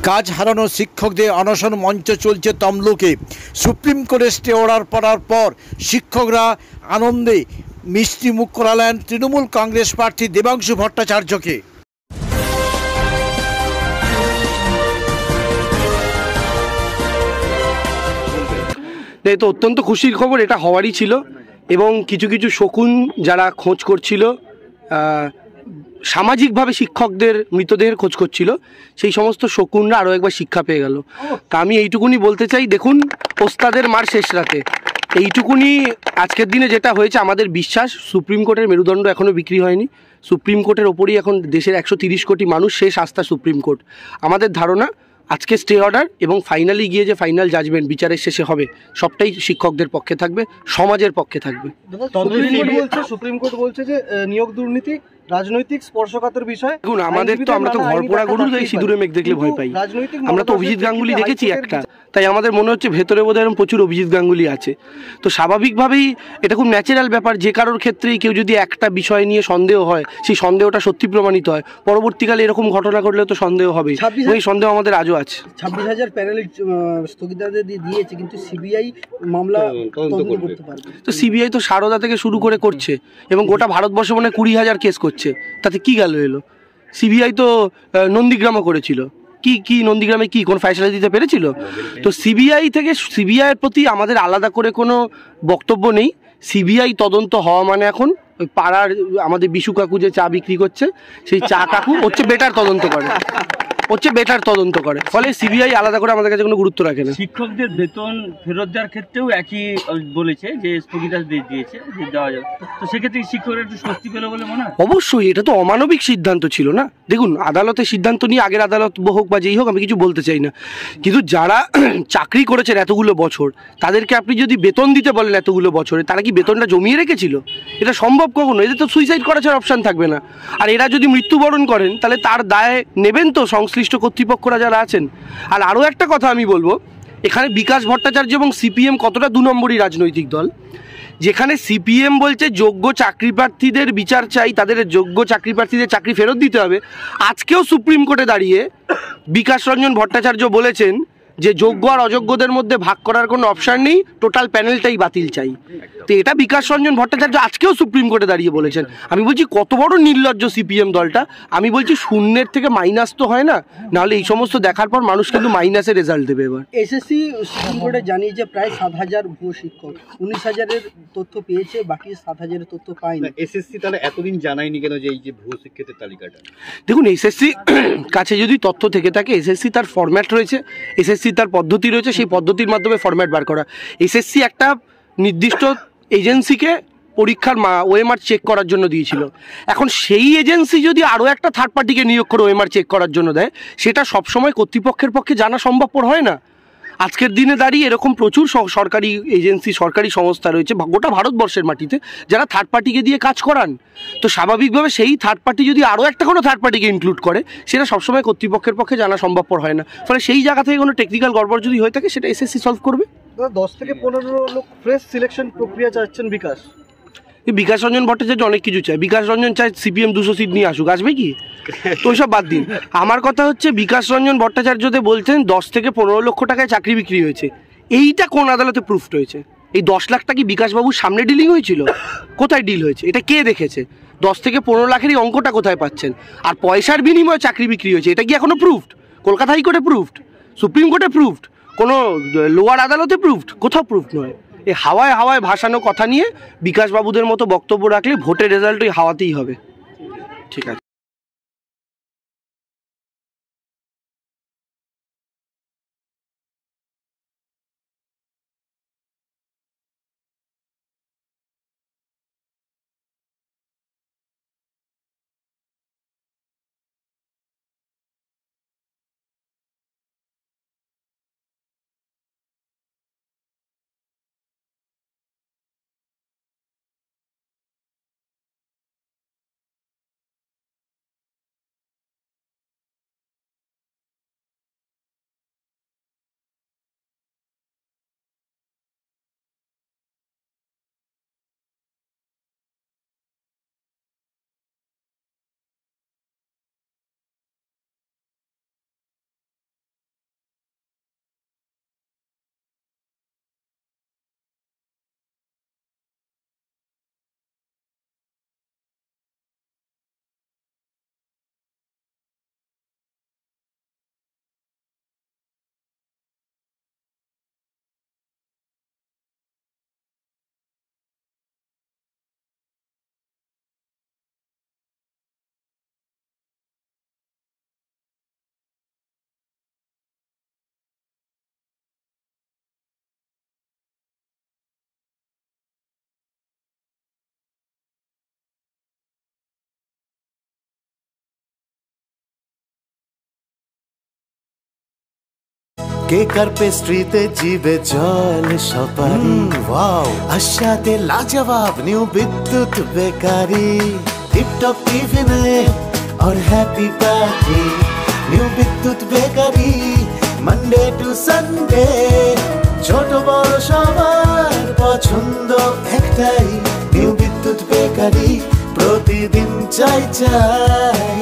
কাজ হারানো শিক্ষকদের অনশন মঞ্চ চলছে তমলুকে। সুপ্রিম কোর্টের স্টে অর্ডার পড়ার পর শিক্ষকরা আনন্দে মিষ্টি মুখ করালেন তৃণমূল কংগ্রেস প্রার্থী দেবাংশু ভট্টাচার্যকে। এই তো অত্যন্ত খুশির খবর, এটা হওয়ারই ছিল। এবং কিছু কিছু শকুন যারা খোঁজ করছিল, সামাজিকভাবে শিক্ষকদের মৃতদেহের খোঁজ করছিল, সেই সমস্ত শকুনরা আরও একবার শিক্ষা পেয়ে গেল। তা আমি এইটুকুনি বলতে চাই, দেখুন ওস্তাদের মার শেষ রাতে, এইটুকুনি আজকের দিনে যেটা হয়েছে, আমাদের বিশ্বাস সুপ্রিম কোর্টের মেরুদণ্ড এখনও বিক্রি হয়নি। সুপ্রিম কোর্টের ওপরই এখন দেশের 130 কোটি মানুষ শেষ আস্থা সুপ্রিম কোর্ট। আমাদের ধারণা আজকে স্টে অর্ডার এবং ফাইনালি গিয়ে যে ফাইনাল জাজমেন্ট বিচারের শেষে হবে, সবটাই শিক্ষকদের পক্ষে থাকবে, সমাজের পক্ষে থাকবে। সুপ্রিম কোর্ট বলছে যে নিয়োগ দুর্নীতি রাজনৈতিক স্পর্শকাতর বিষয়। দেখুন আমাদের তো, আমরা তো ঘরপোড়া গরু, এই সিঁদুরে মেঘ দেখলে ভয় পাই। আমরা তো অভিজিৎ গাঙ্গুলি দেখেছি একটা, তাই আমাদের মনে হচ্ছে ভেতরে বোধহয় এরকম প্রচুর অভিজিৎ গাঙ্গুলি আছে। তো স্বাভাবিকভাবেই এটা খুব ন্যাচারাল ব্যাপার, যে কারোর ক্ষেত্রেই কেউ যদি একটা বিষয় নিয়ে সন্দেহ হয়, সেই সন্দেহটা সত্যি প্রমাণিত হয়, পরবর্তীকালে এরকম ঘটনা ঘটলে তো সন্দেহ হবে। এই সন্দেহ আমাদের আজও আছে। 26,000 প্যানেল স্থগিতাদেশ দিয়েছে, কিন্তু সিবিআই মামলা তদন্ত করতে পারবে। তো সিবিআই তো সারদা থেকে শুরু করে করছে, এবং গোটা ভারতবর্ষে মনে 20,000 কেস করছে, তাতে কি গেল এলো? সিবিআই তো নন্দীগ্রামও করেছিল, কি নন্দীগ্রামে কি কোন ফয়সালা দিতে পেরেছিল? তো সিবিআইয়ের প্রতি আমাদের আলাদা করে কোনো বক্তব্য নেই। সিবিআই তদন্ত হওয়া মানে এখন ওই পাড়ার আমাদের বিশু কাকু যে চা বিক্রি করছে, সেই চা কাকু বেটার তদন্ত করে, ফলে সিবিআই আলাদা করে আমাদের কাছে কোনো গুরুত্ব রাখে না। শিক্ষকদের বেতন ফেরত দেওয়ার ক্ষেত্রেও একই বলেছে যে স্থগিতাদেশ দিয়েছে, যে দেওয়া যাবে। তো সেক্ষেত্রে শিক্ষকরা একটু স্বস্তি পেল বলে মনে হয়? অবশ্যই, এটা তো অমানবিক সিদ্ধান্ত ছিল না। দেখুন আদালতের সিদ্ধান্ত নিয়ে, আগের আদালত হোক বা যেই হোক, আমি কিছু বলতে চাই না, কিন্তু যারা চাকরি করেছেন এতগুলো বছর, তাদেরকে আপনি যদি বেতন দিতে বলেন এতগুলো বছরে, তারা কি বেতনটা জমিয়ে রেখেছিল? এটা সম্ভব কখনো? এদের তো সুইসাইড করা ছাড়া অপশান থাকবে না। আর এরা যদি মৃত্যুবরণ করেন, তাহলে তার দায় নেবেন তো সংশ্লিষ্ট কর্তৃপক্ষরা যারা আছেন। আর আরও একটা কথা আমি বলবো, এখানে বিকাশ ভট্টাচার্য এবং সিপিএম কতটা 2 নম্বরই রাজনৈতিক দল। যেখানে সিপিএম বলছে যোগ্য চাকরি প্রার্থীদের বিচার চাই, তাদের যোগ্য চাকরি প্রার্থীদের চাকরি ফেরত দিতে হবে, আজকেও সুপ্রিম কোর্টে দাঁড়িয়ে বিকাশ রঞ্জন ভট্টাচার্য বলেছেন যে যোগ্য আর অযোগ্যদের মধ্যে ভাগ করার কোনো অপশান নেই, টোটাল প্যানেলটাই বাতিল চাই। তো এটা বিকাশ রঞ্জন ভট্টাচার্য আজকেও সুপ্রিম কোর্টে দাঁড়িয়ে বলেছেন। আমি বলছি কত বড় নির্লজ্জ সিপিএম দলটা। আমি বলছি শূন্যের থেকে মাইনাস তো হয় না, নাহলে এই সমস্ত দেখার পর মানুষ কিন্তু মাইনাসে রেজাল্ট দেবে। এবার এসএসসি সুপ্রিম কোর্টে জানিয়েছে প্রায় 7,000 ভুয়ো শিক্ষক, 19,000-এর তথ্য পেয়েছে, বাকি 7,000-এর তথ্য পায়নি। এসএসসি তাহলে এতদিন জানায়নি কেন যে এই যে ভুয়ো শিক্ষকের তালিকাটা? দেখুন এসএসসি কাছে যদি তথ্য থেকে থাকে, এসএসসি তার ফরম্যাট রয়েছে, এসএসসি তার পদ্ধতি রয়েছে, সেই পদ্ধতির মাধ্যমে ফরম্যাট বার করা। এসএসসি একটা নির্দিষ্ট এজেন্সিকে পরীক্ষার ওএমআর চেক করার জন্য দিয়েছিল। এখন সেই এজেন্সি যদি আরও একটা থার্ড পার্টিকে নিয়োগ করে ওএমআর চেক করার জন্য দেয়, সেটা সবসময় কর্তৃপক্ষের পক্ষে জানা সম্ভবপর হয় না। আজকের দিনে দাঁড়িয়ে এরকম প্রচুর সরকারি এজেন্সি, সরকারি সংস্থা রয়েছে গোটা ভারতবর্ষের মাটিতে, যারা থার্ড পার্টিকে দিয়ে কাজ করান। তো স্বাভাবিকভাবে সেই থার্ড পার্টি যদি আরও একটা কোনো থার্ড পার্টিকে ইনক্লুড করে, সেটা সবসময় কর্তৃপক্ষের পক্ষে জানা সম্ভবপর হয় না। ফলে সেই জায়গা থেকে কোনো টেকনিক্যাল গড়বড় যদি হয়ে থাকে, সেটা এসএসসি সলভ করবে। 10 থেকে 15 লোক ফ্রেশ সিলেকশন প্রক্রিয়া চাচ্ছেন বিকাশ। বিকাশ রঞ্জন ভট্টাচার্য অনেক কিছু চায়। বিকাশ রঞ্জন চায় সিপিএম 200 সিট নিয়ে আসুক, আসবে কি? তো ওইসব বাদ দিন। আমার কথা হচ্ছে, বিকাশ রঞ্জন ভট্টাচার্যতে বলছেন 10 থেকে 15 লক্ষ টাকায় চাকরি বিক্রি হয়েছে। এইটা কোন আদালতে প্রুফড হয়েছে? এই 10 লাখ টাকা কি বিকাশবাবুর সামনে ডিলিং হয়েছিল? কোথায় ডিল হয়েছে? এটা কে দেখেছে? 10 থেকে 15 লাখের এই অঙ্কটা কোথায় পাচ্ছেন? আর পয়সার বিনিময়ে চাকরি বিক্রি হয়েছে, এটা কি এখনো প্রুফড? কলকাতা হাইকোর্টে প্রুফড, সুপ্রিম কোর্টে প্রুফড, কোনো লোয়ার আদালতে প্রুফড? কোথাও প্রুফড নয়। এই হাওয়ায় হাওয়ায় ভাসানো কথা নিয়ে বিকাশবাবুদের মতো বক্তব্য রাখলে ভোটের রেজাল্ট ওই হাওয়াতেই হবে। ঠিক আছে। কেক আর পেস্ট্রিতে জিবে জল সপারি ওয়াও আশাতে লাজবাব নিউ বিদ্যুৎ বেকারি টিপটপ টিফিনে और हैप्पी पार्टी নিউ বিদ্যুৎ বেকারি মানডে টু সানডে ছোট বড় সবার পছন্দ একটাই নিউ বিদ্যুৎ বেকারি প্রতিদিন চাই চাই